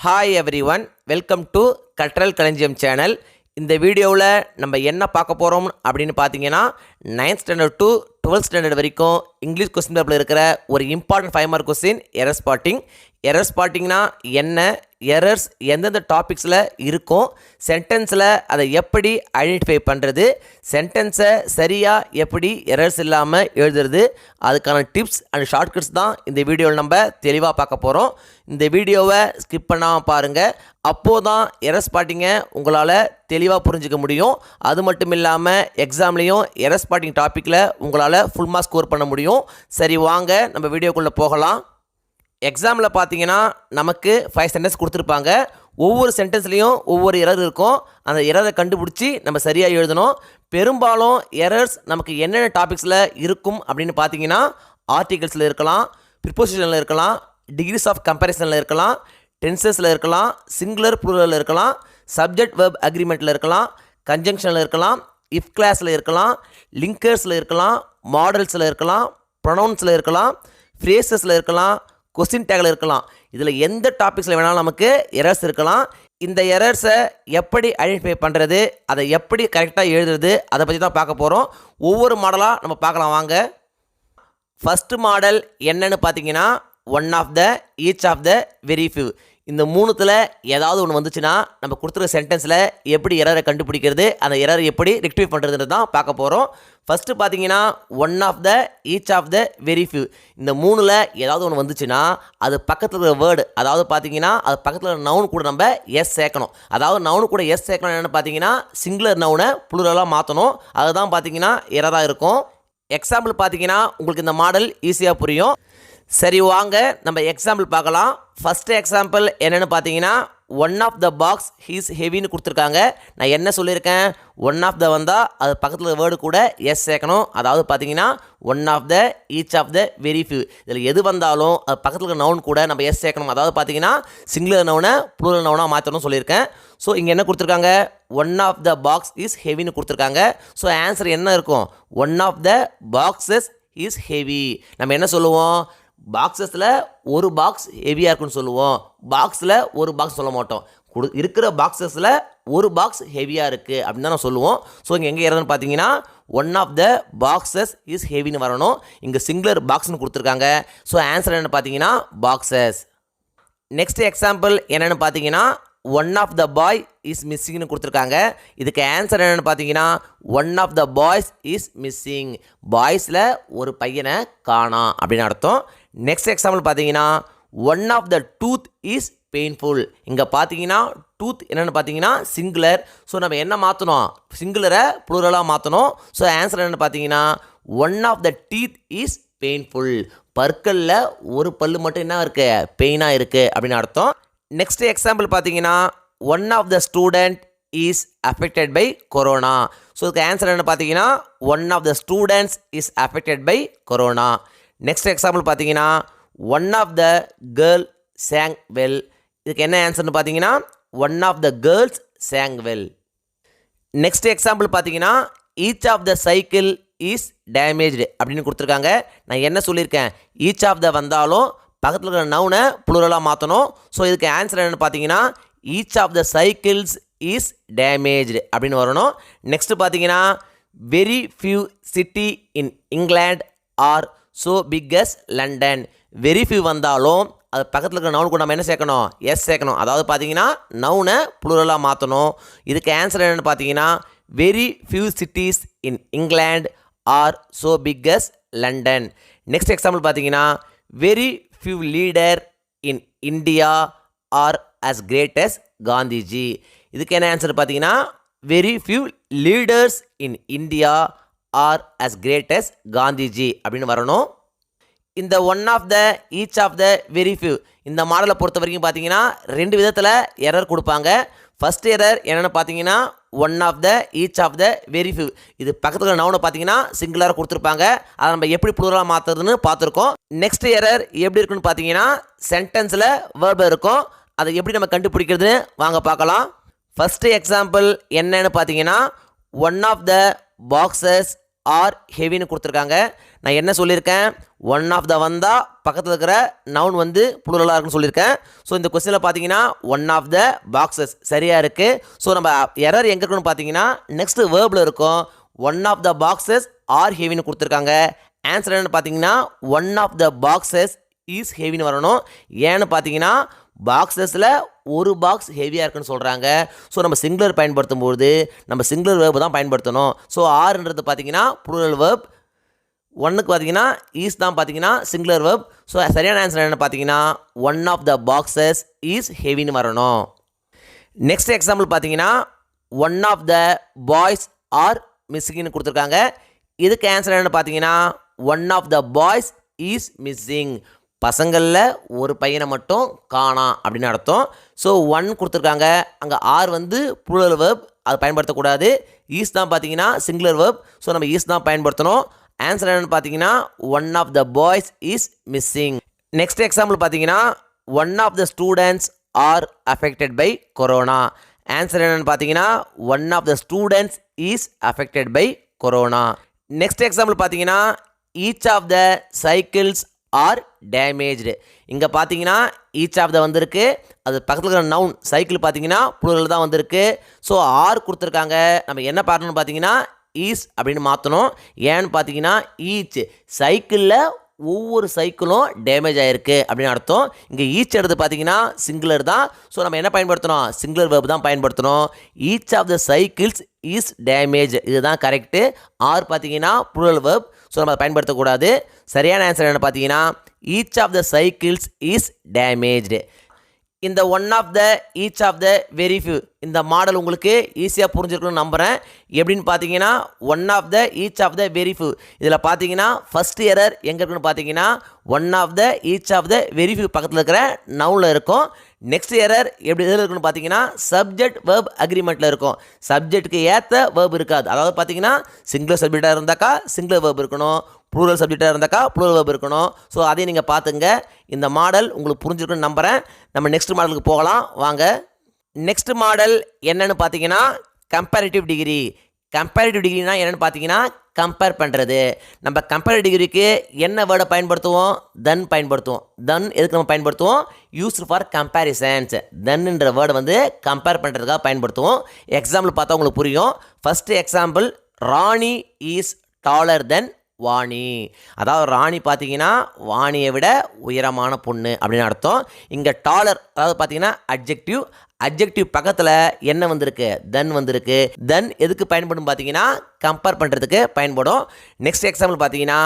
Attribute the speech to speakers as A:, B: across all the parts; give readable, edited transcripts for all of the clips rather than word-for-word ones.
A: Hi every one, welcome to கற்றல் களஞ்சியம் channel. இந்த வீடியோவில் நம்ம என்ன பார்க்க போகிறோம் அப்படின்னு பார்த்தீங்கன்னா 9th standard to 12th standard வரைக்கும் இங்கிலீஷ் கொஸ்டின் பேப்பரில் இருக்கிற ஒரு important 5 mark question error spotting. Error ஸ்பாட்டிங்னா என்ன, எரர்ஸ் எந்தெந்த டாபிக்ஸில் இருக்கும், சென்டென்ஸில் அதை எப்படி ஐடென்டிஃபை பண்ணுறது, சென்டென்ஸை சரியாக எப்படி எரர்ஸ் இல்லாமல் எழுதுறது, அதுக்கான டிப்ஸ் அண்ட் ஷார்ட்கட்ஸ் தான் இந்த வீடியோவில் நம்ம தெளிவாக பார்க்க போகிறோம். இந்த வீடியோவை ஸ்கிப் பண்ணாமல் பாருங்கள். அப்போது தான் எரர் ஸ்பாட்டிங்கை உங்களால் தெளிவாக புரிஞ்சிக்க முடியும். அது மட்டும் இல்லாமல் எக்ஸாம்லேயும் எரர் ஸ்பாட்டிங் டாப்பிக்கில் உங்களால் ஃபுல் மார்க் ஸ்கோர் பண்ண முடியும். சரி, வாங்க நம்ம வீடியோக்குள்ளே போகலாம். எக்ஸாமில் பார்த்தீங்கன்னா நமக்கு 5 சென்டென்ஸ் கொடுத்துருப்பாங்க. ஒவ்வொரு சென்டென்ஸ்லேயும் ஒவ்வொரு எரர் இருக்கும். அந்த எரரை கண்டுபிடிச்சி நம்ம சரியாக எழுதணும். பெரும்பாலும் எரர்ஸ் நமக்கு என்னென்ன டாபிக்ஸில் இருக்கும் அப்படின்னு பார்த்தீங்கன்னா ஆர்டிகல்ஸில் இருக்கலாம், ப்ரிப்போசிஷனில் இருக்கலாம், டிகிரிஸ் ஆஃப் கம்பேரிசனில் இருக்கலாம், டென்சஸில் இருக்கலாம், சிங்குலர் ப்ளூரலில் இருக்கலாம், சப்ஜெக்ட் வெர்ப் அக்ரிமெண்ட்டில் இருக்கலாம், கன்ஜங்ஷனில் இருக்கலாம், இஃப் கிளாஸில் இருக்கலாம், லிங்கர்ஸில் இருக்கலாம், மாடல்ஸில் இருக்கலாம், ப்ரொனவுன்ஸில் இருக்கலாம், ஃப்ரேசஸில் இருக்கலாம், கொஸ்டின் டேக்கில் இருக்கலாம். இதில் எந்த டாபிக்ஸில் வேணாலும் நமக்கு எரர்ஸ் இருக்கலாம். இந்த எரர்ஸை எப்படி ஐடென்டிஃபை பண்ணுறது, அதை எப்படி கரெக்டாக எழுதுறது, அதை பற்றி தான் பார்க்க போகிறோம். ஒவ்வொரு மாடலாக நம்ம பார்க்கலாம் வாங்க. ஃபஸ்ட்டு மாடல் என்னன்னு பார்த்தீங்கன்னா one of the, each of the, very few. இந்த மூணுத்தில் ஏதாவது ஒன்று வந்துச்சுன்னா நம்ம கொடுத்துருக்க சென்டென்ஸில் எப்படி எரரை கண்டுபிடிக்கிறது, அந்த எரரை எப்படி ரெக்டிஃபை பண்ணுறதுன்றது தான் பார்க்க போகிறோம். ஃபஸ்ட்டு பார்த்தீங்கன்னா one of the, each of the, very few. இந்த மூணில் ஏதாவது ஒன்று வந்துச்சுன்னா அது பக்கத்தில் இருக்கிற வேர்டு, அதாவது பார்த்தீங்கன்னா அது பக்கத்தில் இருக்கிற நவுன் கூட நம்ம எஸ் சேர்க்கணும். அதாவது நவுன் கூட எஸ் சேர்க்கணும் என்னென்னு பார்த்தீங்கன்னா சிங்குலர் நவுனை ப்ளூரலாக மாற்றணும். அதுதான் பார்த்தீங்கன்னா எரராக இருக்கும். எக்ஸாம்பிள் பார்த்தீங்கன்னா உங்களுக்கு இந்த மாடல் ஈஸியாக புரியும். சரி, வாங்க நம்ம எக்ஸாம்பிள் பார்க்கலாம். ஃபஸ்ட்டு எக்ஸாம்பிள் என்னென்னு பார்த்தீங்கன்னா one of the box is ஹெவின்னு கொடுத்துருக்காங்க. நான் என்ன சொல்லியிருக்கேன், ஒன் ஆஃப் த வந்தால் அது பக்கத்தில் வேர்டு கூட எஸ் சேர்க்கணும். அதாவது பார்த்தீங்கன்னா one of the, each of the, very few. இதில் எது வந்தாலும் அது பக்கத்தில் இருக்கிற நவுன் கூட நம்ம எஸ் சேர்க்கணும். அதாவது பார்த்தீங்கன்னா சிங்குலர் நவுனை ப்ளூரல் நவுனாக மாற்றணும்னு சொல்லியிருக்கேன். ஸோ இங்கே என்ன கொடுத்துருக்காங்க, one of the box is ஹெவின்னு கொடுத்துருக்காங்க. ஸோ ஆன்சர் என்ன இருக்கும், one of the boxes is heavy. நம்ம என்ன சொல்லுவோம், பாக்ஸஸில் ஒரு பாக்ஸ் ஹெவியாக இருக்குன்னு சொல்லுவோம். பாக்ஸில் ஒரு பாக்ஸ் சொல்ல மாட்டோம். இருக்கிற பாக்ஸஸில் ஒரு பாக்ஸ் ஹெவியாக இருக்குது அப்படின்னு தான் நான் சொல்லுவோம். ஸோ இங்கே எங்கே ஏறதுன்னு பார்த்தீங்கன்னா one of the boxes is ஹெவின்னு வரணும். இங்கே சிங்குலர் பாக்ஸ்னு கொடுத்துருக்காங்க. ஸோ ஆன்சர் என்னென்னு பார்த்தீங்கன்னா பாக்ஸஸ். நெக்ஸ்ட் எக்ஸாம்பிள் என்னென்னு பார்த்தீங்கன்னா one of the boy is மிஸ்ஸிங்னு கொடுத்துருக்காங்க. இதுக்கு ஆன்சர் என்னென்னு பார்த்தீங்கன்னா one of the boys is missing. பாய்ஸில் ஒரு பையனை காணாம் அப்படின்னு அர்த்தம். நெக்ஸ்ட் எக்ஸாம்பிள் பார்த்தீங்கன்னா one of the tooth is painful. இங்கே பார்த்தீங்கன்னா டூத் என்னென்னு பார்த்தீங்கன்னா சிங்குலர். ஸோ நம்ம என்ன மாற்றணும், சிங்குலரை ப்ளூரலாக மாற்றணும். ஸோ ஆன்சர் என்னென்னு பார்த்தீங்கன்னா one of the teeth is painful. பற்களில் ஒரு பல்லு மட்டும் என்ன இருக்குது, பெயினாக இருக்குது அப்படின்னு அர்த்தம். நெக்ஸ்ட் எக்ஸாம்பிள் பார்த்தீங்கன்னா one of the student is affected by corona. So இதுக்கு ஆன்சர் என்ன பார்த்தீங்கன்னா one of the students is affected by corona. Next example பார்த்தீங்கன்னா one of the girl sang well. இதுக்கு என்ன ஆன்சர்னு பார்த்தீங்கன்னா one of the girls sang well. Next example பார்த்தீங்கன்னா each of the cycle is damaged அப்படின்னு கொடுத்துருக்காங்க. நான் என்ன சொல்லியிருக்கேன், ஈச் ஆஃப் த வந்தாலும் பக்கத்தில் இருக்கிற நவுனை ப்ளூரலாக மாற்றணும். ஸோ இதுக்கு ஆன்சர் என்னென்னு பார்த்தீங்கன்னா each of the cycles is damaged அப்படின்னு வரணும். நெக்ஸ்ட்டு பார்த்தீங்கன்னா very few city in England are so big as London. Very few வந்தாலும் அது பக்கத்தில் இருக்கிற நவுன் கூட நம்ம என்ன சேர்க்கணும், எஸ் சேர்க்கணும். அதாவது பார்த்தீங்கன்னா நவுனை ப்ளூரலாக மாற்றணும். இதுக்கு ஆன்சர் என்னென்னு பார்த்தீங்கன்னா very few cities in England are so big as London. Next example பார்த்தீங்கன்னா very few leader in India are as great as Gandhiji. இதுக்கு என்ன ஆன்சர் பார்த்தீங்கன்னா very few leaders in India are as great as Gandhiji அப்படின்னு வரணும். இந்த one of the, each of the, very few இந்த மாடலை பொறுத்த வரைக்கும் பார்த்தீங்கன்னா 2 விதத்தில் எரர் கொடுப்பாங்க. ஃபஸ்ட் எரர் என்னென்னு பார்த்தீங்கன்னா one of the, each of the, very few. இது பக்கத்தில் நவுனை பார்த்தீங்கன்னா சிங்குலராக கொடுத்துருப்பாங்க. அதை நம்ம எப்படி ப்ளூரலாக மாற்றுறதுன்னு பார்த்துருக்கோம். நெக்ஸ்ட் எரர் எப்படி இருக்குன்னு பார்த்தீங்கன்னா சென்டென்ஸில் வேர்பு இருக்கும். அதை எப்படி நம்ம கண்டுபிடிக்கிறதுன்னு வாங்க பார்க்கலாம். ஃபஸ்ட்டு எக்ஸாம்பிள் என்னன்னு பார்த்தீங்கன்னா one of the boxes are ஹெவின்னு கொடுத்துருக்காங்க. நான் என்ன சொல்லியிருக்கேன், ஒன் ஆஃப் த வந்தால் பக்கத்தில் இருக்கிற நவுன் வந்து ப்ளூரலாக இருக்குன்னு சொல்லியிருக்கேன். ஸோ இந்த கொஸ்டினில் பார்த்தீங்கன்னா ஒன் ஆஃப் த பாக்ஸஸ் சரியாக இருக்குது. ஸோ நம்ம எரர் எங்கே இருக்குன்னு பார்த்தீங்கன்னா நெக்ஸ்ட் வேர்பில் இருக்கும். One of the boxes are ஹெவின்னு கொடுத்துருக்காங்க. ஆன்சர் என்னன்னு பார்த்தீங்கன்னா one of the boxes is ஹெவின்னு வரணும். ஏன்னு பார்த்தீங்கன்னா பாக்ஸஸில் ஒரு பாக்ஸ் ஹெவியாக இருக்குன்னு சொல்கிறாங்க. ஸோ நம்ம சிங்குலர் பயன்படுத்தும் போது நம்ம சிங்குலர் வேர்பு தான் பயன்படுத்தணும். ஸோ ஆறுன்றது பார்த்தீங்கன்னா ப்ளூரல் வேர்ப், ஒன்றுக்கு பார்த்தீங்கன்னா ஈஸ் தான் பார்த்தீங்கன்னா சிங்குலர் வேர்ப். ஸோ சரியான ஆன்சர் என்ன பார்த்தீங்கன்னா one of the boxes is ஹெவின்னு வரணும். நெக்ஸ்ட் எக்ஸாம்பிள் பார்த்தீங்கன்னா one of the boys are மிஸ்ஸிங்னு கொடுத்துருக்காங்க. இதுக்கு ஆன்சர் என்னென்னு பார்த்தீங்கன்னா one of the boys is missing. பசங்களில் ஒரு பையனை மட்டும் காணாம் அப்படின்னு அர்த்தம். ஸோ ஒன் கொடுத்துருக்காங்க, அங்கே ஆர் வந்து ப்ளூரல் வேர்ப், அது பயன்படுத்தக்கூடாது. ஈஸ் தான் பார்த்தீங்கன்னா சிங்குலர் வேர்ப். ஸோ நம்ம ஈஸ் தான் பயன்படுத்தணும். ஆன்சர் என்னென்னு பார்த்தீங்கன்னா one of the boys is missing. Next example பார்த்தீங்கன்னா one of the students are affected by corona. Answer என்னென்னு பார்த்தீங்கன்னா one of the students is affected by corona. Next example பார்த்தீங்கன்னா each of the cycles are damaged. இங்கே பார்த்தீங்கன்னா each of த வந்திருக்கு, அது பக்கத்தில் இருக்கிற நவுன் சைக்கிள் பார்த்தீங்கன்னா ப்ளூரல் தான் வந்திருக்கு. ஸோ ஆர் கொடுத்துருக்காங்க, நம்ம என்ன பார்க்கணும்னு பார்த்தீங்கன்னா ஈஸ் அப்படின்னு மாற்றணும். ஏன்னு பார்த்தீங்கன்னா ஈச் சைக்கிளில் ஒவ்வொரு சைக்கிளும் டேமேஜ் ஆகிருக்கு அப்படின்னு அர்த்தம். இங்கே ஈச் எடுத்து பார்த்தீங்கன்னா சிங்குலர் தான். ஸோ நம்ம என்ன பயன்படுத்தணும், சிங்குலர் வேர்ப் தான் பயன்படுத்தணும். Each of the cycles is damage, இதுதான் கரெக்டு. ஆர் பார்த்தீங்கன்னா ப்ளூரல் வேர்ப். ஸோ நம்ம அதை பயன்படுத்தக்கூடாது. சரியான ஆன்சர் என்ன பார்த்தீங்கன்னா each of the cycles is damaged. இந்த one of the each of the very few இந்த மாடல் உங்களுக்கு ஈஸியாக புரிஞ்சிருக்குன்னு நம்புகிறேன். எப்படின்னு பார்த்தீங்கன்னா one of the each of the very few இதில் பார்த்தீங்கன்னா ஃபஸ்ட் எரர் எங்கே இருக்குன்னு பார்த்தீங்கன்னா one of the each of the very few பக்கத்தில் இருக்கிற நவுனில் இருக்கும். நெக்ஸ்ட் எரர் எப்படி எதில் இருக்குன்னு பார்த்தீங்கன்னா சப்ஜெக்ட் வேர்ப் அக்ரிமெண்ட்டில் இருக்கும். சப்ஜெக்ட்டுக்கு ஏற்ற வேர்ப் இருக்காது. அதாவது பார்த்தீங்கன்னா சிங்குலர் சப்ஜெக்டாக இருந்தாக்கா சிங்குலர் வேர்ப் இருக்கணும், ப்ளூரல் சப்ஜெக்டாக இருந்தாக்கா ப்ளூரல் வேர்ப் இருக்கணும். ஸோ அதையும் நீங்கள் பார்த்துங்க. இந்த மாடல் உங்களுக்கு புரிஞ்சிருக்குன்னு நம்புகிறேன். நம்ம நெக்ஸ்ட் மாடலுக்கு போகலாம் வாங்க. நெக்ஸ்ட் மாடல் என்னென்னு பார்த்தீங்கன்னா கம்பேரிட்டிவ் டிகிரி. கம்பேரிட்டிவ் டிகிரினா என்னென்னு பார்த்தீங்கன்னா கம்பேர் பண்ணுறது. நம்ம கம்பேரிட்டிவ் டிகிரிக்கு என்ன வேர்டை பயன்படுத்துவோம், தென் பயன்படுத்துவோம். தென் எதுக்கு நம்ம பயன்படுத்துவோம், யூஸ்டு ஃபார் கம்பேரிசன்ஸ். தென்ன்ற வேர்டை வந்து கம்பேர் பண்ணுறதுக்காக பயன்படுத்துவோம். எக்ஸாம்பிள் பார்த்தா உங்களுக்கு புரியும். First example Rani is taller than Vani. அதாவது ராணி பார்த்தீங்கன்னா வாணியை விட உயரமான பொண்ணு அப்படின்னு அர்த்தம். இங்கே டாலர் அதாவது பார்த்தீங்கன்னா அட்ஜெக்டிவ். அட்ஜெக்டிவ் பக்கத்தில் என்ன வந்திருக்கு, தென் வந்திருக்கு. தென் எதுக்கு பயன்படும் பார்த்தீங்கன்னா கம்பேர் பண்ணுறதுக்கு பயன்படும். நெக்ஸ்ட் எக்ஸாம்பிள் பார்த்தீங்கன்னா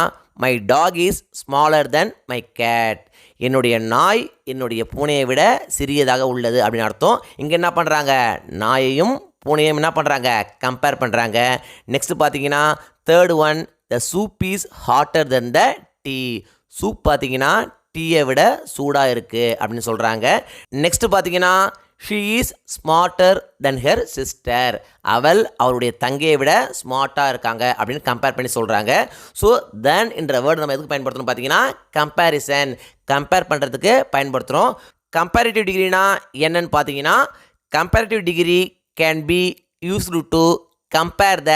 A: my dog is smaller then my cat. என்னுடைய நாய் என்னுடைய பூனையை விட சிறியதாக உள்ளது அப்படின்னு அர்த்தம். இங்கே என்ன பண்ணுறாங்க, நாயையும் பூனையும் என்ன பண்ணுறாங்க, கம்பேர் பண்ணுறாங்க. நெக்ஸ்ட் பார்த்தீங்கன்னா third one the soup is hotter than the tea. Soup பார்த்தீங்கன்னா டீயை விட சூடாக இருக்குது அப்படின்னு சொல்கிறாங்க. நெக்ஸ்ட் பார்த்தீங்கன்னா she is smarter than her sister. அவருடைய தங்கையை விட ஸ்மார்ட்டாக இருக்காங்க அப்படின்னு கம்பேர் பண்ணி சொல்கிறாங்க. ஸோ தென் என்ற வேர்டு நம்ம எதுக்கு பயன்படுத்தணும் பார்த்தீங்கன்னா கம்பேரிசன், கம்பேர் பண்ணுறதுக்கு பயன்படுத்துகிறோம். கம்பேரிட்டிவ் டிகிரினா என்னன்னு பார்த்தீங்கன்னா comparative degree can be used to compare the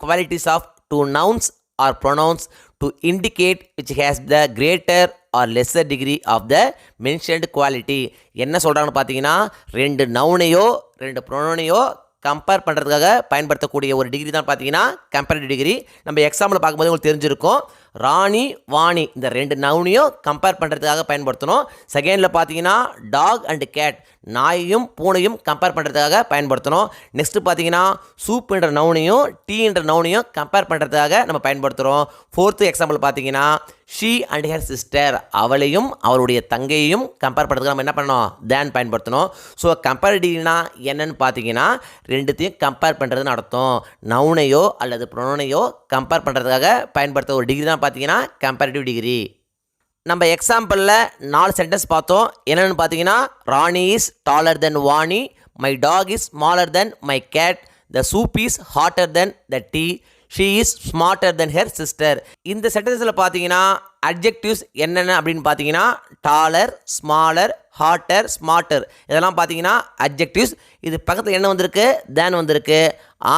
A: qualities of two nouns or pronouns to indicate which has the greater or lesser degree of the mentioned quality. என்ன சொல்கிறாங்கன்னு பார்த்தீங்கன்னா ரெண்டு நவுனையோ ரெண்டு ப்ரொனவுனையோ கம்பேர் பண்ணுறதுக்காக பயன்படுத்தக்கூடிய ஒரு டிகிரி தான் பார்த்தீங்கன்னா கம்பேரிட்டிவ் டிகிரி. நம்ம எக்ஸாம்பிள் பார்க்கும்போது உங்களுக்கு தெரிஞ்சிருக்கும். ராணி வாணி இந்த ரெண்டு நவுனையும் கம்பேர் பண்ணுறதுக்காக பயன்படுத்தணும். செகண்டில் பார்த்தீங்கன்னா டாக் அண்ட் கேட் நாயையும் பூனையும் கம்பேர் பண்ணுறதுக்காக பயன்படுத்தணும். நெக்ஸ்ட்டு பார்த்தீங்கன்னா சூப் என்ற நவுனையும் டீ என்ற நவுனையும் கம்பேர் பண்ணுறதுக்காக நம்ம பயன்படுத்துகிறோம். ஃபோர்த்து எக்ஸாம்பிள் பார்த்தீங்கன்னா ஷீ அண்ட் ஹர் சிஸ்டர் அவளையும் அவருடைய தங்கையையும் கம்பேர் பண்ணுறதுக்கு நம்ம என்ன பண்ணணும், தேன் பயன்படுத்தணும். ஸோ கம்பேரிட்டிவ்னா என்னன்னு பார்த்தீங்கன்னா ரெண்டுத்தையும் கம்பேர் பண்ணுறதுன்னு அர்த்தம். நவுனையோ அல்லது ப்ரொனவுனையோ கம்பேர் பண்ணுறதுக்காக பயன்படுத்த ஒரு டிகிரி தான் பார்த்தீங்கன்னா கம்பேரிட்டிவ் டிகிரி. நம்ம எக்ஸாம்பிளில் 4 சென்டென்ஸ் பார்த்தோம். என்னென்னு பார்த்தீங்கன்னா Rani is taller than Vani, my dog is smaller then my cat, the soup is hotter than the tea, she is smarter than her sister. இந்த சென்டென்ஸில் பார்த்தீங்கன்னா அட்ஜெக்டிவ்ஸ் என்னென்ன அப்படின்னு பார்த்தீங்கன்னா டாலர், ஸ்மாலர், ஹாட்டர், ஸ்மார்ட்டர் இதெல்லாம் பார்த்தீங்கன்னா அட்ஜெக்டிவ்ஸ். இது பக்கத்தில் என்ன வந்திருக்கு? தேன் வந்திருக்கு.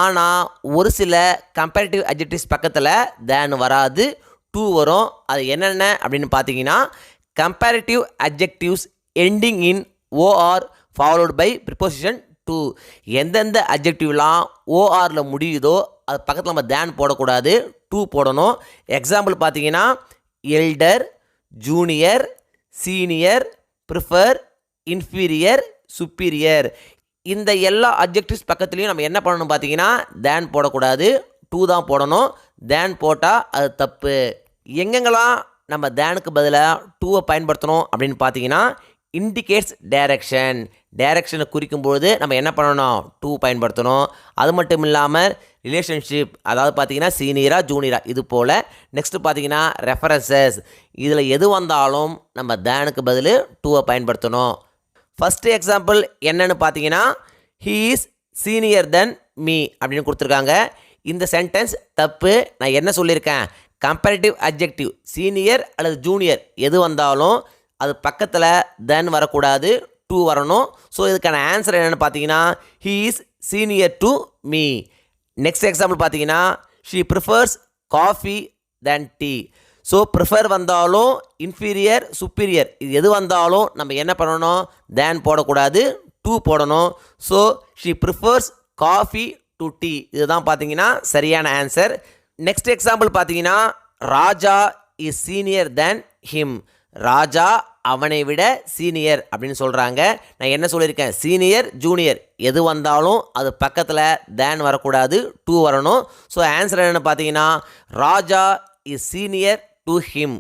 A: ஆனால் ஒரு சில கம்பேரிட்டிவ் அட்ஜெக்டிவ்ஸ் பக்கத்தில் தேன் வராது, டூ வரும். அது என்னென்ன அப்படின்னு பார்த்தீங்கன்னா comparative adjectives ending in or followed by preposition to. எந்தெந்த அட்ஜெக்டிவ்லாம் ஓஆரில் முடியுதோ அது பக்கத்தில் நம்ம தேன் போடக்கூடாது, டூ போடணும். எக்ஸாம்பிள் பார்த்தீங்கன்னா elder, junior, senior, prefer, inferior, superior. இந்த எல்லா அட்ஜெக்டிவ்ஸ் பக்கத்துலேயும் நம்ம என்ன பண்ணணும் பார்த்தீங்கன்னா தேன் போடக்கூடாது, டூ தான் போடணும். தேன் போட்டால் அது தப்பு. எங்கெங்கெல்லாம் நம்ம தேனுக்கு பதிலாக டூவை பயன்படுத்தணும் அப்படின்னு பார்த்தீங்கன்னா இண்டிகேட்ஸ் டைரக்ஷன். டைரக்ஷனை குறிக்கும்பொழுது நம்ம என்ன பண்ணணும்? டூ பயன்படுத்தணும். அது மட்டும் இல்லாமல் ரிலேஷன்ஷிப், அதாவது பார்த்தீங்கன்னா சீனியராக ஜூனியராக இது போல். நெக்ஸ்ட்டு பார்த்தீங்கன்னா ரெஃபரன்சஸ், இதில் எது வந்தாலும் நம்ம தேனுக்கு பதில் டூவை பயன்படுத்தணும். ஃபஸ்ட்டு எக்ஸாம்பிள் என்னன்னு பார்த்தீங்கன்னா he is senior than me அப்படின்னு கொடுத்துருக்காங்க. இந்த சென்டென்ஸ் தப்பு. நான் என்ன சொல்லியிருக்கேன்? கம்பேரிட்டிவ் அட்ஜெக்டிவ் சீனியர் அல்லது ஜூனியர் எது வந்தாலும் அது பக்கத்தில் தென் வரக்கூடாது, டூ வரணும். ஸோ இதுக்கான ஆன்சர் என்னென்னு பார்த்தீங்கன்னா he is senior to me. Next example பார்த்தீங்கன்னா she prefers coffee than tea. So prefer வந்தாலும் இன்ஃபீரியர், சுப்பீரியர் இது எது வந்தாலும் நம்ம என்ன பண்ணணும்? தேன் போடக்கூடாது, டூ போடணும். So she prefers coffee to tea. இதுதான் பார்த்தீங்கன்னா சரியான ஆன்சர். நெக்ஸ்ட் எக்ஸாம்பிள் பார்த்தீங்கன்னா Raja is senior than him. ராஜா அவனை விட சீனியர் அப்படின்னு சொல்கிறாங்க. நான் என்ன சொல்லியிருக்கேன்? சீனியர் ஜூனியர் எது வந்தாலும் அது பக்கத்தில் தேன் வரக்கூடாது, டூ வரணும். ஸோ ஆன்சர் என்னென்னு பார்த்தீங்கன்னா Raja is senior to him.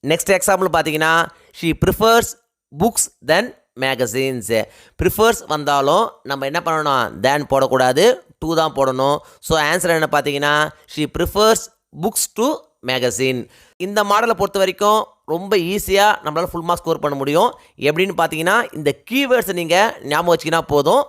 A: Next example பார்த்தீங்கன்னா she prefers books than magazines. Prefers வந்தாலும் நம்ம என்ன பண்ணணும்? தேன் போடக்கூடாது, டூ தான் போடணும். ஸோ ஆன்சர் என்ன பார்த்தீங்கன்னா she prefers books to magazine. இந்த மாடலை பொறுத்த வரைக்கும் ரொம்ப ஈஸியாக நம்மளால் ஃபுல் மார்க் ஸ்கோர் பண்ண முடியும். எப்படின்னு பார்த்தீங்கன்னா இந்த கீவேர்ட்ஸை நீங்கள் ஞாபகம் வச்சிக்கினா போதும்.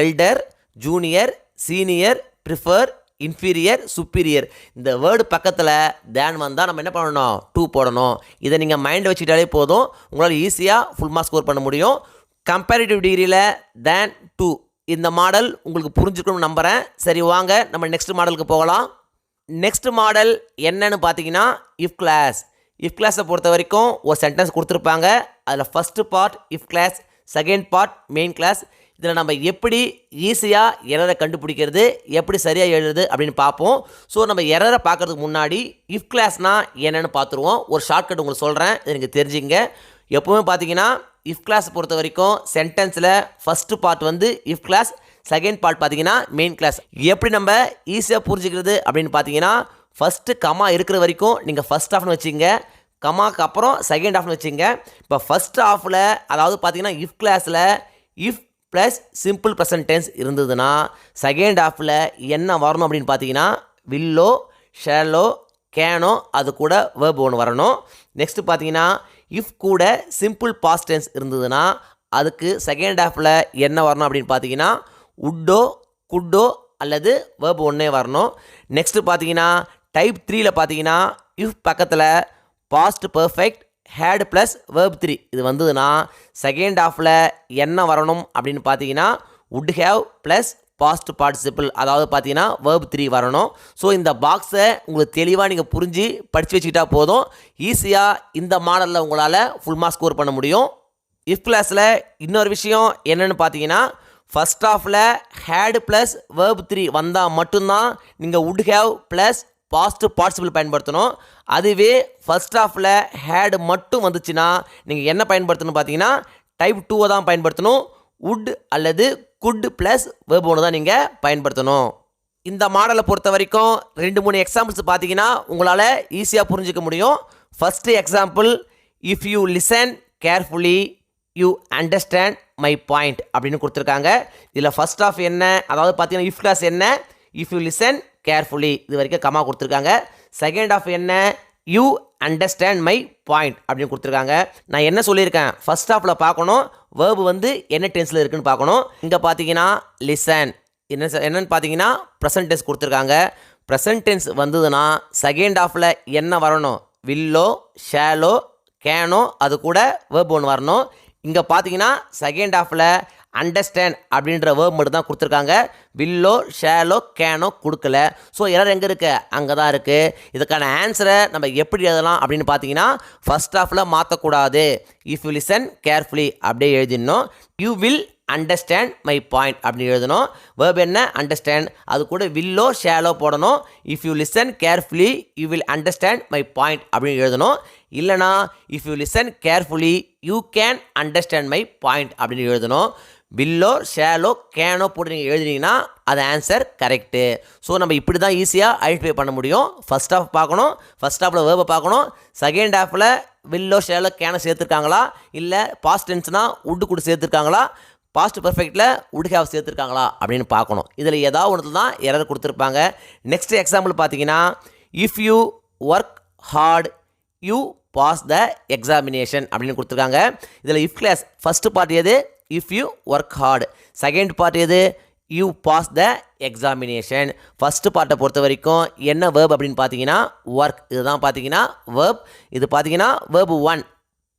A: Elder, junior, senior, prefer, inferior, superior இந்த வேர்டு பக்கத்தில் தேன் வந்தால் நம்ம என்ன பண்ணணும்? டூ போடணும். இதை நீங்கள் மைண்ட் வச்சுக்கிட்டாலே போதும், உங்களால் ஈஸியாக ஃபுல் மார்க் ஸ்கோர் பண்ண முடியும். கம்பேரிட்டிவ் டிகிரியில் தேன் டூ இந்த மாடல் உங்களுக்கு புரிஞ்சுக்கணும்னு நம்புகிறேன். சரி வாங்க நம்ம நெக்ஸ்ட் மாடலுக்கு போகலாம். நெக்ஸ்ட் மாடல் என்னன்னு பார்த்தீங்கன்னா இஃப் கிளாஸ். இஃப் கிளாஸை பொறுத்த வரைக்கும் ஒரு சென்டென்ஸ் கொடுத்துருப்பாங்க. அதில் first part if class, second part main clause. இதில் நம்ம எப்படி ஈஸியாக எரரை கண்டுபிடிக்கிறது, எப்படி சரியாக எழுதுறது அப்படின்னு பார்ப்போம். ஸோ நம்ம எரரை பார்க்குறதுக்கு முன்னாடி இஃப் கிளாஸ்னால் என்னென்னு பார்த்துருவோம். ஒரு ஷார்ட்கட் உங்களுக்கு சொல்கிறேன், இது எனக்கு தெரிஞ்சுங்க. எப்போவுமே பார்த்தீங்கன்னா இஃப் கிளாஸ் பொறுத்த வரைக்கும் சென்டென்ஸில் ஃபஸ்ட்டு பார்ட் வந்து இஃப் கிளாஸ், செகண்ட் பார்ட் பார்த்தீங்கன்னா மெயின் கிளாஸ். எப்படி நம்ம ஈஸியாக புரிஞ்சுக்கிறது அப்படின்னு பார்த்தீங்கன்னா ஃபஸ்ட்டு கமா இருக்கிற வரைக்கும் நீங்கள் ஃபஸ்ட் ஹாஃப்னு வச்சுங்க, கமாக்கு அப்புறம் செகண்ட் ஹாஃப்னு வச்சுங்க. இப்போ ஃபஸ்ட் ஹாஃபில் அதாவது பார்த்தீங்கன்னா இஃப் கிளாஸில் if plus simple present tense இருந்ததுன்னா செகண்ட் ஹாஃபில் என்ன வரணும் அப்படின்னு பார்த்தீங்கன்னா வில்லோ, ஷேலோ, கேனோ அது கூட வேர்ப் ஒன்று வரணும். நெக்ஸ்ட்டு பார்த்தீங்கன்னா இஃப் கூட சிம்பிள் பாஸ்ட் டென்ஸ் இருந்ததுன்னா அதுக்கு செகண்ட் ஹாஃபில் என்ன வரணும் அப்படின்னு பார்த்தீங்கன்னா உட்டோ, குட்டோ அல்லது வேர்ப் ஒன்றே வரணும். நெக்ஸ்ட்டு பார்த்தீங்கன்னா டைப் 3ல் பார்த்தீங்கன்னா இஃப் பக்கத்தில் past perfect had plus verb 3 இது வந்ததுன்னா செகண்ட் ஹாஃபில் என்ன வரணும் அப்படின்னு பார்த்தீங்கன்னா would have plus past participle அதாவது பார்த்தீங்கன்னா வேர்ப் 3 வரணும். ஸோ இந்த பாக்ஸை உங்களுக்கு தெளிவாக நீங்கள் புரிஞ்சு படித்து வச்சுக்கிட்டா போதும், ஈஸியாக இந்த மாடலில் உங்களால் ஃபுல் மார்க் ஸ்கோர் பண்ண முடியும். இஃப் கிளாஸில் இன்னொரு விஷயம் என்னென்னு பார்த்தீங்கன்னா ஃபஸ்ட் ஹாஃபில் ஹேடு ப்ளஸ் வேர்ப் 3 வந்தால் மட்டும்தான் நீங்கள் would have plus past participle பயன்படுத்தணும். அதுவே ஃபஸ்ட் ஹாஃபில் ஹேடு மட்டும் வந்துச்சுன்னா நீங்கள் என்ன பயன்படுத்தணும் பார்த்தீங்கன்னா டைப் 2 தான் பயன்படுத்தணும். would அல்லது could ப்ளஸ் வேர்ப் ஒன்று தான் நீங்கள் பயன்படுத்தணும். இந்த மாடலை பொறுத்த வரைக்கும் 2-3 எக்ஸாம்பிள்ஸ் பார்த்தீங்கன்னா உங்களால் ஈஸியாக புரிஞ்சிக்க முடியும். First example if you listen carefully you understand my point அப்படின்னு கொடுத்துருக்காங்க. இதில் ஃபஸ்ட் ஆஃப் என்ன அதாவது பார்த்தீங்கன்னா இஃப் கிளாஸ் என்ன, இஃப் யூ லிசன் கேர்ஃபுல்லி இது வரைக்கும் கமா கொடுத்துருக்காங்க. செகண்ட் ஆஃப் என்ன, யூ அண்டர்ஸ்டாண்ட் மை பாயிண்ட் அப்படின்னு கொடுத்துருக்காங்க. நான் என்ன சொல்லியிருக்கேன், ஃபஸ்ட் ஹாஃபில் பார்க்கணும் வேர்பு வந்து என்ன டென்ஸில் இருக்குன்னு பார்க்கணும். இங்கே பார்த்தீங்கன்னா லிசன் என்னன்னு பார்த்தீங்கன்னா ப்ரெசன்ட் டென்ஸ் கொடுத்துருக்காங்க. ப்ரெசன்ட் டென்ஸ் வந்ததுன்னா செகண்ட் ஹாஃபில் என்ன வரணும், வில்லோ ஷேலோ கேனோ அது கூட வேர்ப் ஒன்று வரணும். இங்கே பார்த்தீங்கன்னா செகண்ட் ஹாஃபில் அண்டர்ஸ்டாண்ட் அப்படின்ற வேர்ப் மட்டும் தான் கொடுத்துருக்காங்க. வில்லோ ஷேலோ கேனோ கொடுக்கல. ஸோ எரர் எங்கே இருக்குது? அங்கே தான் இருக்குது. இதுக்கான ஆன்சரை நம்ம எப்படி எழுதலாம் அப்படின்னு பார்த்தீங்கன்னா ஃபர்ஸ்ட் ஹாஃபில் மாற்றக்கூடாது. இஃப் யூ லிசன் கேர்ஃபுல்லி அப்படியே எழுதிடணும். You will understand my point அப்படின்னு எழுதணும். வேர்ப் என்ன? அண்டர்ஸ்டாண்ட். அது கூட வில்லோ ஷேலோ போடணும். If you listen carefully you will understand my point அப்படின்னு எழுதணும். இல்லைனா if you listen carefully you can understand my point அப்படின்னு எழுதணும். வில்லோ ஷேலோ கேனோ போட்டு நீங்கள் எழுதினீங்கன்னா அது ஆன்சர் கரெக்டு. ஸோ நம்ம இப்படி தான் ஈஸியாக ஐடென்டிஃபை பண்ண முடியும். ஃபர்ஸ்ட் ஹாஃப் பார்க்கணும், ஃபர்ஸ்ட் ஹாஃபில் வேர்பை பார்க்கணும், செகண்ட் ஹாஃபில் வில்லோ ஷேலோ கேனோ சேர்த்துருக்காங்களா, இல்லை பாஸ்ட் டென்ஸ்னால் உட்டு கூட சேர்த்துருக்காங்களா, பாஸ்ட் பர்ஃபெக்டில் உட் ஹேவ் சேர்த்துருக்காங்களா அப்படின்னு பார்க்கணும். இதில் ஏதாவது ஒன்று தான் எரர் கொடுத்துருப்பாங்க. நெக்ஸ்ட் எக்ஸாம்பிள் பார்த்தீங்கன்னா if you work hard you pass the examination அப்படின்னு கொடுத்துருக்காங்க. இதில் இஃப் கிளாஸ் ஃபஸ்ட்டு பார்ட் எது? If you work hard. Second part எது? You pass the examination. First பார்ட்டை பொறுத்த வரைக்கும் என்ன வேர்ப் அப்படின்னு பார்த்தீங்கன்னா ஒர்க். இதுதான் பார்த்தீங்கன்னா வேர்ப். இது பார்த்தீங்கன்னா வேர்ப் 1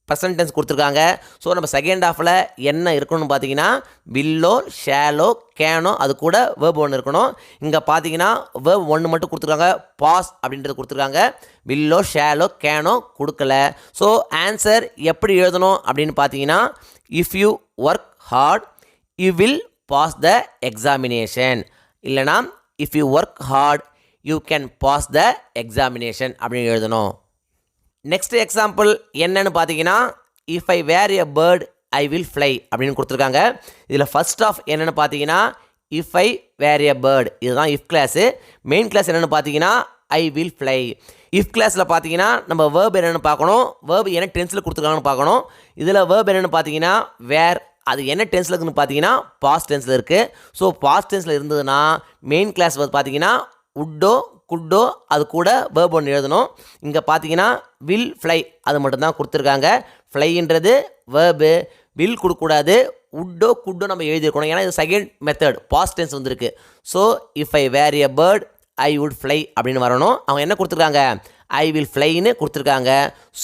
A: ப்ரெசன்ட் டென்ஸ் கொடுத்துருக்காங்க. ஸோ நம்ம செகண்ட் ஹாஃபில் என்ன இருக்கணும்னு பார்த்தீங்கன்னா வில்லோ ஷேலோ கேனோ அது கூட வேர்ப் 1 இருக்கணும். இங்கே பார்த்தீங்கன்னா வேர்ப் 1 மட்டும் கொடுத்துருக்காங்க, பாஸ் அப்படின்றது கொடுத்துருக்காங்க. வில்லோ ஷேலோ கேனோ கொடுக்கல. ஸோ ஆன்சர் எப்படி எழுதணும் அப்படின்னு பார்த்தீங்கன்னா if you work hard you will pass the examination. இல்லைனா if you work hard you can pass the examination அப்படின்னு எழுதணும். நெக்ஸ்ட் எக்ஸாம்பிள் என்னன்னு பார்த்தீங்கன்னா if I were a bird I will fly அப்படின்னு கொடுத்துருக்காங்க. இதில் ஃபர்ஸ்ட் ஆஃப் என்னென்னு பார்த்தீங்கன்னா if I were a bird, இதுதான் இஃப் கிளாஸு. மெயின் கிளாஸ் என்னென்னு பார்த்தீங்கன்னா ஐ வில் ஃப்ளை. இஃப் கிளாஸில் பார்த்தீங்கன்னா நம்ம வேர்ப் என்னென்னு பார்க்கணும், வேர்ப் என்ன டென்ஸில் கொடுத்துருக்காங்கன்னு பார்க்கணும். இதில் வேர்ப் என்னென்னு பார்த்தீங்கன்னா வேர், அது என்ன டென்ஸில் இருக்குதுன்னு பார்த்தீங்கன்னா பாஸ்ட் டென்ஸில் இருக்குது. ஸோ பாஸ்ட் டென்ஸில் இருந்ததுன்னா மெயின் கிளாஸ் பார்த்தீங்கன்னா உட்டோ குட்டோ அது கூட வேர்ப் 1 எழுதணும். இங்கே பார்த்தீங்கன்னா வில் ஃப்ளை அது மட்டும்தான் கொடுத்துருக்காங்க. ஃப்ளைன்றது வேர்பு, வில் கொடுக்கக்கூடாது. உட்டோ குட்டோ நம்ம எழுதியிருக்கணும், ஏன்னா இது செகண்ட் மெத்தட் பாஸ்ட் டென்ஸ் வந்துருக்கு. So if I were a bird I would fly அப்படின்னு வரணும். அவங்க என்ன கொடுத்துருக்காங்க? ஐ வில் ஃப்ளைன்னு கொடுத்துருக்காங்க.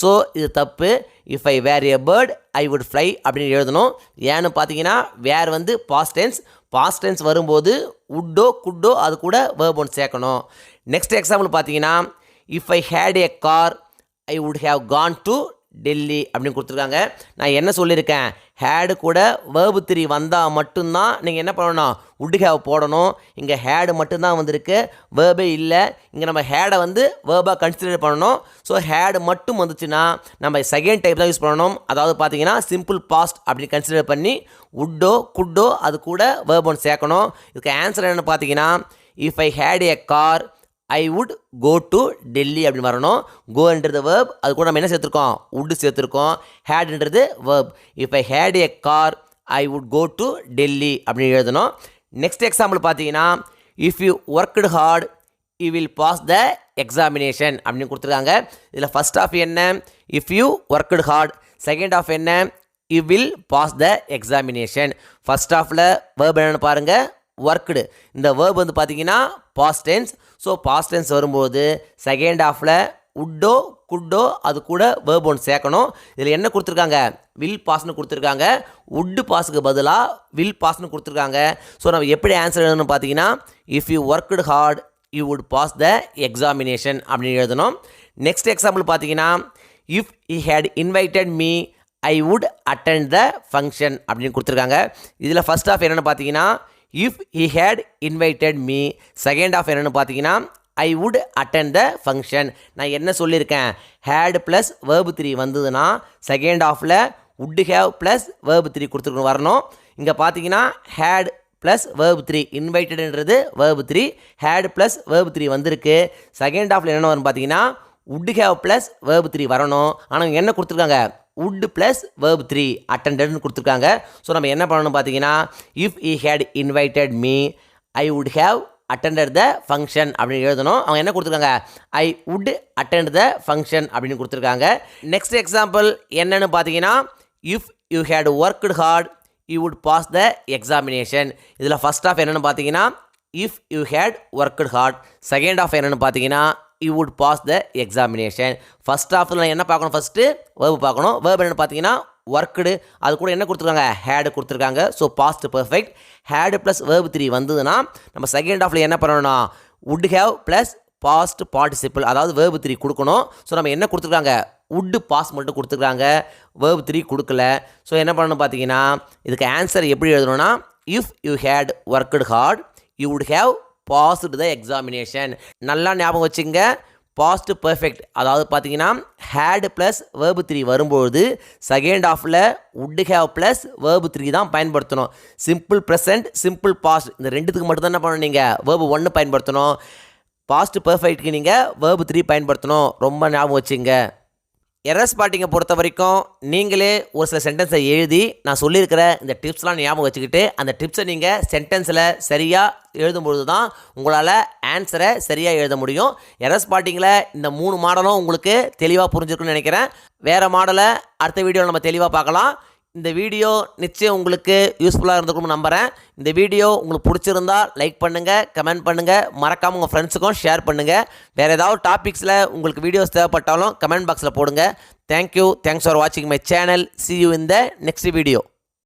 A: ஸோ இது தப்பு. If I were a bird I would fly அப்படின்னு எழுதணும். ஏன்னு பார்த்தீங்கன்னா வேர் வந்து பாஸ்ட் டென்ஸ், பாஸ்ட் டென்ஸ் வரும்போது உட்டோ குட்டோ அது கூட வேர்ப் 1 சேர்க்கணும். நெக்ஸ்ட் எக்ஸாம்பிள் பார்த்தீங்கன்னா if I had a car I would have gone to Delhi அப்படின்னு கொடுத்துருக்காங்க. நான் என்ன சொல்லியிருக்கேன்? ஹேடு கூட வேர்பு 3 வந்தால் மட்டும்தான் நீங்கள் என்ன பண்ணணும்? வுட் ஹேவ் போடணும். இங்கே ஹேடு மட்டும்தான் வந்திருக்கு, வேர்பே இல்லை. இங்கே நம்ம ஹேடை வந்து வேர்பாக கன்சிடர் பண்ணணும். ஸோ ஹேடு மட்டும் வந்துச்சுன்னா நம்ம செகண்ட் டைப் தான் யூஸ் பண்ணணும். அதாவது பார்த்தீங்கன்னா சிம்பிள் பாஸ்ட் அப்படின்னு கன்சிடர் பண்ணி உட்டோ குட்டோ அது கூட வேர்ப் 1 சேர்க்கணும். இதுக்கு ஆன்சர் என்னென்னு பார்த்தீங்கன்னா if I had a car I would go to Delhi அப்படின்னு வரணும். கோன்றது வேர்ப், அது கூட நம்ம என்ன சேர்த்துருக்கோம்? உட்டு சேர்த்துருக்கோம். ஹேடுன்றது verb. If I had a car I would go to Delhi அப்படின்னு எழுதணும். நெக்ஸ்ட் எக்ஸாம்பிள் பார்த்தீங்கன்னா if you worked hard you will pass the examination அப்படின்னு கொடுத்துருக்காங்க. இதில் ஃபர்ஸ்ட் ஆஃப் என்ன? If you worked hard. Second half என்ன? You will pass the examination. First ஆஃபில் verb என்னென்னு பாருங்கள், ஒர்க்டு. இந்த வேர்ப் வந்து பார்த்தீங்கன்னா past tense. So past tense வரும்போது செகண்ட் ஹாஃபில் உட்டோ குட்டோ அது கூட வேர்ப் 1 சேர்க்கணும். இதில் என்ன கொடுத்துருக்காங்க? வில் பாஸ்னு கொடுத்துருக்காங்க. உட்டு பாஸுக்கு பதிலாக வில் பாஸ்னு கொடுத்துருக்காங்க. ஸோ நம்ம எப்படி ஆன்சர் எழுதணும்னு பார்த்தீங்கன்னா if you worked hard you would pass the examination அப்படின்னு எழுதணும். நெக்ஸ்ட் எக்ஸாம்பிள் பார்த்தீங்கன்னா if he had invited me I would attend the function அப்படின்னு கொடுத்துருக்காங்க. இதில் ஃபர்ஸ்ட் ஆஃப் என்னென்னு பார்த்தீங்கன்னா if he had invited me. Second half என்னென்னு பார்த்தீங்கன்னா I would attend the function. நான் என்ன சொல்லியிருக்கேன்? ஹேட் ப்ளஸ் வேர்பு 3 வந்ததுன்னா செகண்ட் ஆஃபில் வுட் ஹேவ் ப்ளஸ் வேர்பு 3 கொடுத்துருக்கணும் வரணும். இங்கே பார்த்தீங்கன்னா ஹேட் ப்ளஸ் வேர்பு 3, இன்வைட்டடுன்றது வேர்பு 3, ஹேட் ப்ளஸ் வேர்பு 3 வந்திருக்கு. செகண்ட் ஆஃபில் என்ன வரும் பார்த்தீங்கன்னா வுட் ஹேவ் ப்ளஸ் வேர்பு 3 வரணும். ஆனால் இங்கே என்ன கொடுத்துருக்காங்க? would ப்ளஸ் verb 3 attendedன்னு கொடுத்துருக்காங்க. ஸோ நம்ம என்ன பண்ணணும் பார்த்தீங்கன்னா if he had invited me I would have attended the function அப்படின்னு எழுதணும். அவங்க என்ன கொடுத்துருக்காங்க? I would attend the function அப்படின்னு கொடுத்துருக்காங்க. நெக்ஸ்ட் எக்ஸாம்பிள் என்னன்னு பார்த்தீங்கன்னா if you had worked hard you would pass the examination. இதில் ஃபர்ஸ்ட் ஆஃப் என்னென்னு பார்த்தீங்கன்னா if you had worked hard. Second half என்னென்னு பார்த்தீங்கன்னா you would pass the examination. First ஆஃப்ல என்ன பார்க்கணும்? ஃபஸ்ட்டு வேர்பு பார்க்கணும். வேர்பு என்னென்னு பார்த்தீங்கன்னா ஒர்க்குடு, அது கூட என்ன கொடுத்துருக்காங்க? ஹேடு கொடுத்துருக்காங்க. So past perfect. Had plus verb 3 வந்ததுன்னா நம்ம செகண்ட் ஆஃப்ல என்ன பண்ணணும்னா would have plus past participle, அதாவது வேர்பு 3 கொடுக்கணும். ஸோ நம்ம என்ன கொடுத்துருக்காங்க? வுட்டு பாஸ் மட்டும் கொடுத்துருக்காங்க, வேர்பு 3 கொடுக்கல. ஸோ என்ன பண்ணணும் பார்த்தீங்கன்னா இதுக்கு ஆன்சர் எப்படி எழுதணும்னா if you had worked hard you would have passed the examination. நல்லா ஞாபகம் வச்சுங்க. பாஸ்ட் பர்ஃபெக்ட், அதாவது பார்த்தீங்கன்னா ஹேடு ப்ளஸ் வேர்பு 3 வரும்போது செகண்ட் ஆஃபில் வுட் ஹேவ் ப்ளஸ் வேர்பு 3 தான் பயன்படுத்தணும். சிம்பிள் ப்ரெசன்ட், சிம்பிள் பாஸ்ட், இந்த ரெண்டுத்துக்கு மட்டும் தான் என்ன பண்ணணும்? நீங்கள் வேர்பு 1 பயன்படுத்தணும். பாஸ்ட் பர்ஃபெக்ட்டுக்கு நீங்கள் வேர்பு 3 பயன்படுத்தணும். ரொம்ப ஞாபகம் வச்சுங்க. எரர் ஸ்பாட்டிங்கை பொறுத்த வரைக்கும் நீங்களே ஒரு சில சென்டென்ஸை எழுதி நான் சொல்லியிருக்கிற இந்த டிப்ஸ்லாம் ஞாபகம் வச்சுக்கிட்டு அந்த டிப்ஸை நீங்கள் சென்டென்ஸில் சரியாக எழுதும்பொழுது தான் உங்களால் ஆன்சரை சரியாக எழுத முடியும். எரர் ஸ்பாட்டிங்கில் இந்த 3 மாடலும் உங்களுக்கு தெளிவாக புரிஞ்சிருக்குன்னு நினைக்கிறேன். வேறு மாடலை அடுத்த வீடியோவில் நம்ம தெளிவாக பார்க்கலாம். இந்த வீடியோ நிச்சயம் உங்களுக்கு யூஸ்ஃபுல்லாக இருந்திருக்கும்னு நம்புகிறேன். இந்த வீடியோ உங்களுக்கு பிடிச்சிருந்தா லைக் பண்ணுங்கள், கமெண்ட் பண்ணுங்கள், மறக்காமல் உங்கள் ஃப்ரெண்ட்ஸுக்கும் ஷேர் பண்ணுங்கள். வேறு ஏதாவது டாபிக்ஸில் உங்களுக்கு வீடியோஸ் தேவைப்பட்டாலும் கமெண்ட் பாக்ஸில் போடுங்க. தேங்க்யூ. தேங்க்ஸ் ஃபார் வாட்சிங் my channel. See you in the next video.